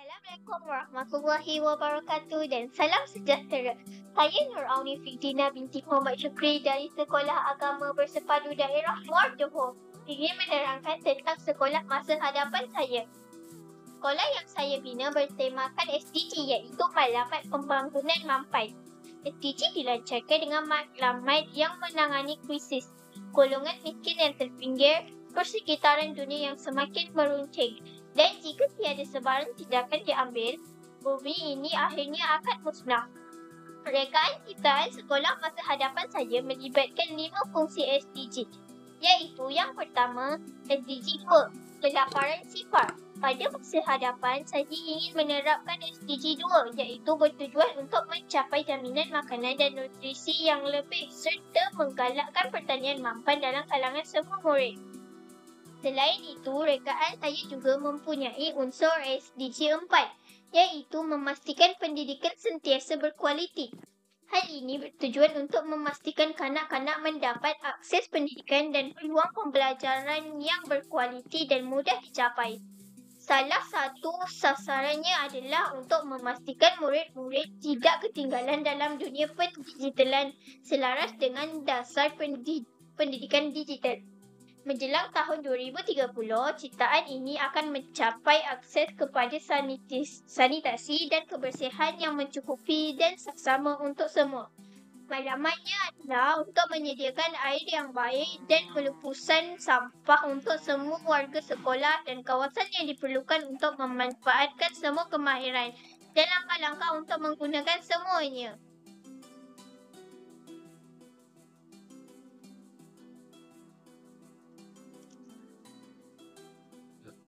Assalamualaikum warahmatullahi wabarakatuh dan salam sejahtera. Saya Nur Auni Fihdina binti Muhammad Syukri dari Sekolah Agama Bersepadu Daerah Muar Johor ingin menerangkan tentang sekolah masa hadapan saya. Sekolah yang saya bina bertemakan SDG iaitu Matlamat Pembangunan Mampan. SDG dilancarkan dengan matlamat yang menangani krisis golongan miskin yang terpinggir, persekitaran dunia yang semakin meruncing. Dan jika tiada sebarang tindakan diambil, bumi ini akhirnya akan musnah. Rekaan ciptaan sekolah masa hadapan saya melibatkan 5 fungsi SDG, iaitu yang pertama, SDG 2, kelaparan sifar. Pada masa hadapan, saya ingin menerapkan SDG 2, iaitu bertujuan untuk mencapai jaminan makanan dan nutrisi yang lebih serta menggalakkan pertanian mampan dalam kalangan semua murid. Selain itu, rekaan saya juga mempunyai unsur SDG 4, iaitu memastikan pendidikan sentiasa berkualiti. Hal ini bertujuan untuk memastikan kanak-kanak mendapat akses pendidikan dan peluang pembelajaran yang berkualiti dan mudah dicapai. Salah satu sasarannya adalah untuk memastikan murid-murid tidak ketinggalan dalam dunia pendigitalan selaras dengan dasar pendidikan digital. Menjelang tahun 2030, ciptaan ini akan mencapai akses kepada sanitasi dan kebersihan yang mencukupi dan saksama untuk semua. Matlamatnya adalah untuk menyediakan air yang baik dan pelupusan sampah untuk semua warga sekolah dan kawasan yang diperlukan untuk memanfaatkan semua kemahiran dan langkah-langkah untuk menggunakan semuanya.